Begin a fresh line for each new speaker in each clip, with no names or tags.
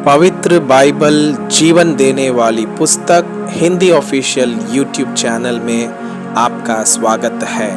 पवित्र बाइबल जीवन देने वाली पुस्तक हिंदी ऑफिशियल यूट्यूब चैनल में आपका स्वागत है।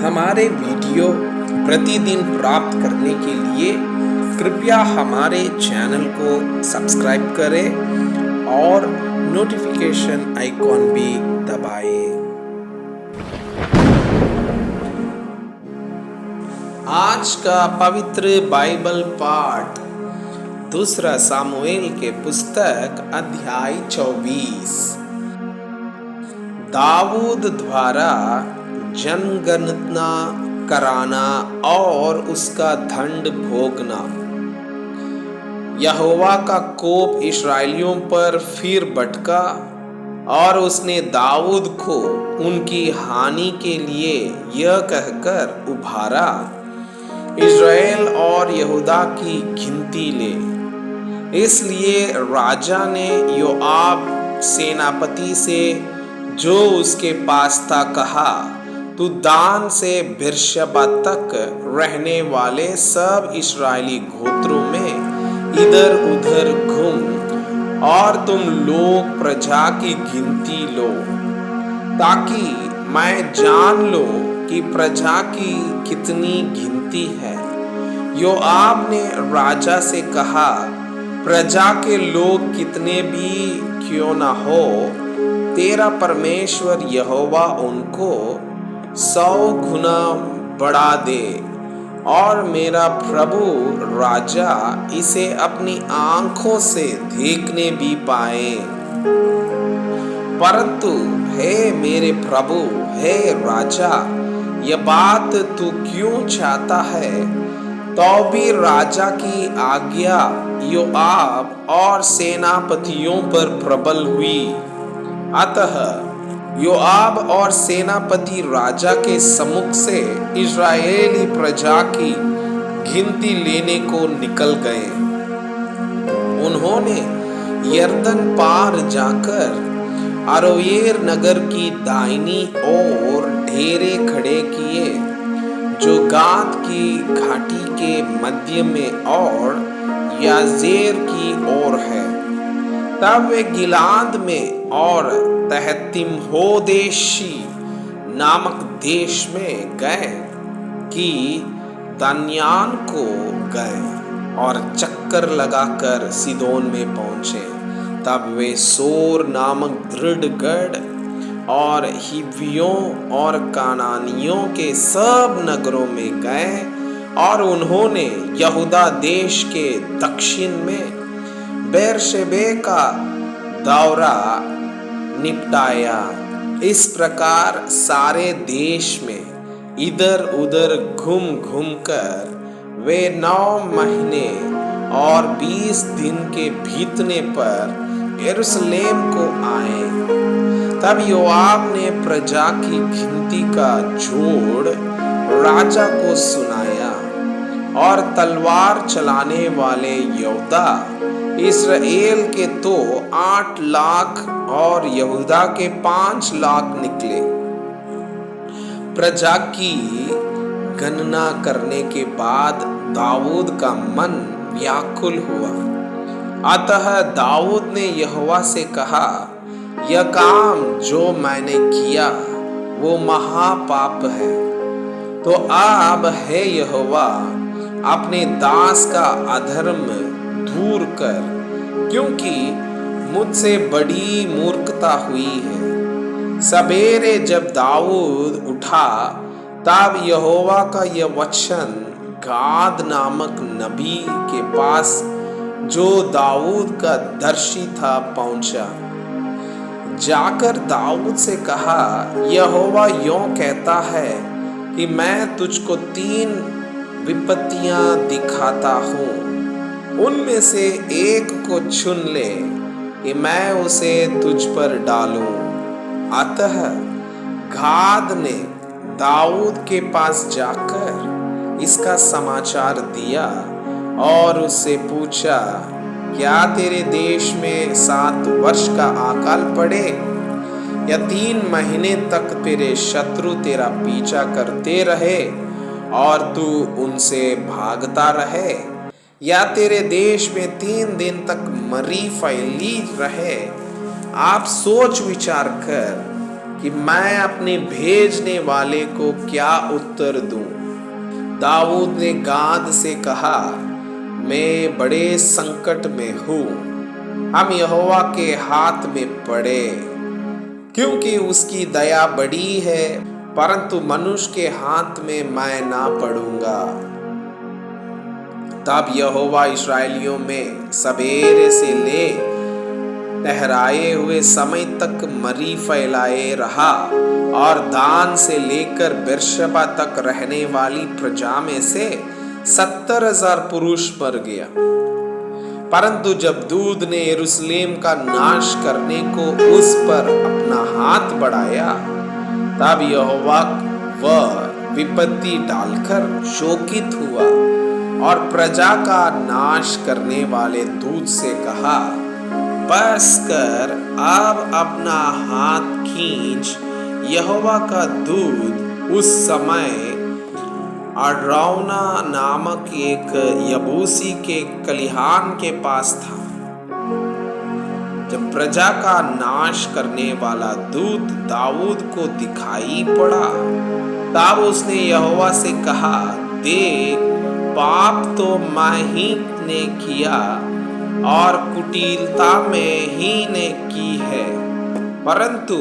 हमारे वीडियो प्रतिदिन प्राप्त करने के लिए कृपया हमारे चैनल को सब्सक्राइब करें और नोटिफिकेशन आइकॉन भी दबाएं। आज का पवित्र बाइबल पाठ दूसरा सामुएल के पुस्तक अध्याय 24। दाऊद द्वारा जनगणना कराना और उसका दंड भोगना। यहोवा का कोप इस्राएलियों पर फिर भड़का और उसने दाऊद को उनकी हानि के लिए यह कहकर उभारा, इस्राएल और यहूदा की गिनती ले। इसलिए राजा ने योआब सेनापति से जो उसके पास था कहा, तू दान से बेर्शेबा तक रहने वाले सब इस्राएली गोत्रों में इधर उधर घूम और तुम लोग प्रजा की गिनती लो, ताकि मैं जान लो कि प्रजा की कितनी गिनती है। योआब ने राजा से कहा, प्रजा के लोग कितने भी क्यों न हो, तेरा परमेश्वर यहोवा उनको 100 गुना बढ़ा दे और मेरा प्रभु राजा इसे अपनी आंखों से देखने भी पाए। परंतु हे मेरे प्रभु, हे राजा, यह बात तू क्यों चाहता है? तो भी राजा की आज्ञा योआब और सेनापतियों पर प्रबल हुई। अतः योआब और सेनापति राजा के सम्मुख से इस्राएली प्रजा की गिनती लेने को निकल गए। उन्होंने यरदन पार जाकर अरोएर नगर की दाहिनी ओर डेरे खड़े किए, जो गाद की घाटी के मध्य में और याजेर की ओर है। तब वे गिलाद में और तहतिम्होदेशी नामक देश में गए कि दान्यान को गए और चक्कर लगाकर सीदोन में पहुंचे। तब वे सोर नामक दृढ़ गढ़ और हिव्वियों और कानानियों के सब नगरों में गए और उन्होंने यहूदा देश के दक्षिण में बेर्शेबे का दौरा निपटाया। इस प्रकार सारे देश में इधर उधर घूम घूम कर वे 9 महीने और 20 दिन के बीतने पर यरूशलेम को आए। तब योआब ने प्रजा की गिनती का जोड़ राजा को सुनाया और तलवार चलाने वाले योद्धा इस्राएल के तो 8 लाख और यहूदा के 5 लाख निकले। प्रजा की गणना करने के बाद दाऊद का मन व्याकुल हुआ। अतः दाऊद ने यहोवा से कहा, यह काम जो मैंने किया वो महापाप है। तो अब हे यहोवा, अपने दास का अधर्म दूर कर, क्योंकि मुझसे बड़ी मूर्खता हुई है। सवेरे जब दाऊद उठा, तब यहोवा का यह वचन गाद नामक नबी के पास, जो दाऊद का दर्शी था, पहुंचा। जाकर दाऊद से कहा, यहोवा यों कहता है कि मैं तुझको 3 विपत्तियां दिखाता हूँ, उनमें से एक को चुन ले कि मैं उसे तुझ पर डालूं। अतः गाद ने दाऊद के पास जाकर इसका समाचार दिया और उससे पूछा, क्या तेरे देश में 7 वर्ष का अकाल पड़े या 3 महीने तक तेरे शत्रु तेरा पीछा करते रहे और तू उनसे भागता रहे? या तेरे देश में 3 दिन तक मरी फैली रहे, आप सोच विचार कर कि मैं अपने भेजने वाले को क्या उत्तर दूं। दाऊद ने गाद से कहा, मैं बड़े संकट में हूं, हम यहोवा के हाथ में पड़े, क्योंकि उसकी दया बड़ी है, परंतु मनुष्य के हाथ में मैं ना पड़ूंगा। तब यहोवा इस्राएलियों में सवेरे से ले ठहराए हुए समय तक मरी फैलाए रहा, और दान से लेकर बेर्शेबा तक रहने वाली प्रजा में से 70,000 पुरुष मर गया। परंतु जब दूत ने यरूशलेम का नाश करने को उस पर अपना हाथ बढ़ाया, तब यहोवा वह विपत्ति डालकर शोकित हुआ और प्रजा का नाश करने वाले दूत से कहा, बस कर, अब अपना हाथ खींच। यहोवा का दूत उस समय अरौना नामक एक यबूसी के कलिहान के पास था। जब प्रजा का नाश करने वाला दूत दाऊद को दिखाई पड़ा, तब उसने यहोवा से कहा, देख, पाप तो मैं ही ने किया और कुटिलता में ही ने की है, परंतु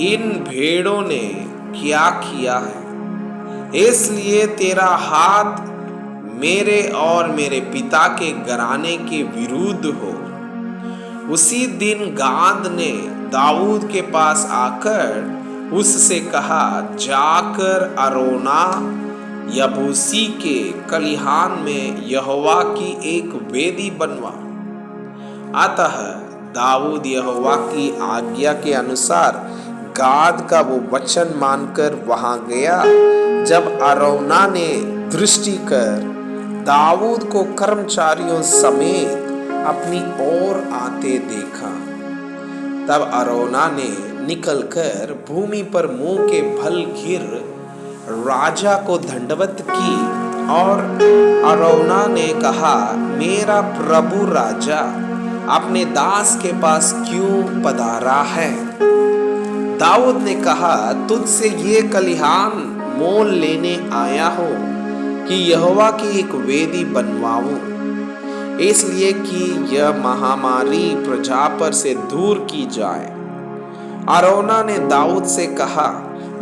इन भेड़ों ने क्या किया है, इसलिए तेरा हाथ मेरे और मेरे पिता के घराने के विरुद्ध हो। उसी दिन गाद ने दाऊद के पास आकर उससे कहा, जाकर अरोना यबूसी के कलिहान में यहोवा की एक वेदी बनवा। अतः दाऊद यहोवा की आज्ञा के अनुसार गाद का वो वचन मानकर वहां गया। जब अरौना ने दृष्टि कर दाऊद को कर्मचारियों समेत अपनी ओर आते देखा, तब अरौना ने निकलकर भूमि पर मुंह के बल गिर राजा को दंडवत की, और अरौना ने कहा, मेरा प्रभु राजा अपने दास के पास क्यों पधारा है? दाऊद ने कहा, तुझसे ये कलिहान मोल लेने आया हो कि यहोवा की एक वेदी बनवाऊं, इसलिए कि यह महामारी प्रजा पर से दूर की जाए। अरौना ने दाऊद से कहा,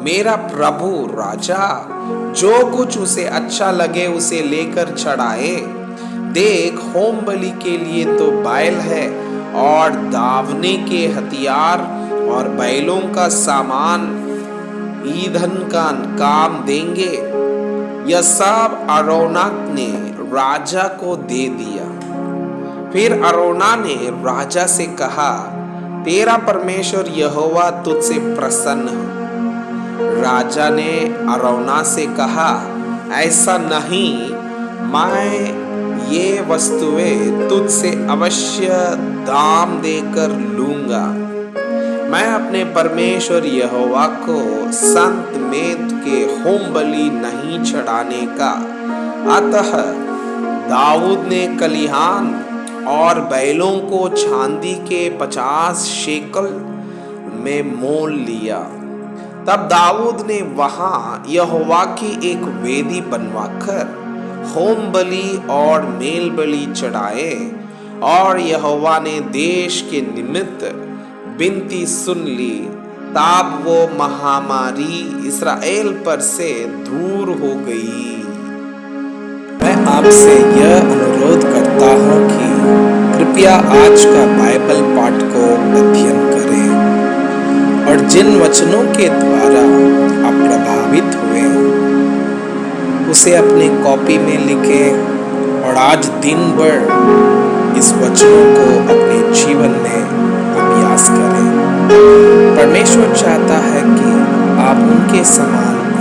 मेरा प्रभु राजा जो कुछ उसे अच्छा लगे उसे लेकर चढ़ाए। देख, होम बलि के लिए तो बैल है और दावने के हथियार और बैलों का सामान ईंधन का काम देंगे। यह सब अरौना ने राजा को दे दिया। फिर अरौना ने राजा से कहा, तेरा परमेश्वर यहोवा तुझसे प्रसन्न हो। राजा ने अरौना से कहा, ऐसा नहीं, मैं ये वस्तुएं तुझसे अवश्य दाम देकर लूंगा। मैं अपने परमेश्वर यहोवा को संत मेद के होम बलि नहीं चढ़ाने का। अतः दाऊद ने कलिहान और बैलों को चांदी के 50 शेकल में मोल लिया। तब दाऊद ने वहां यहोवा की एक वेदी बनवाकर होम बलि और मेल बलि चढ़ाए, और यहोवा ने देश के निमित्त विनती सुन ली। तब वो महामारी इस्राएल पर से दूर हो गई। मैं आपसे यह अनुरोध करता हूँ कि कृपया आज का बाइबल पाठ को अध्ययन करें और जिन वचनों के द्वारा आप प्रभावित हुए उसे अपने कॉपी में लिखें और आज दिन भर इस वचनों को अपने जीवन में अभ्यास करें। परमेश्वर चाहता है कि आप उनके समान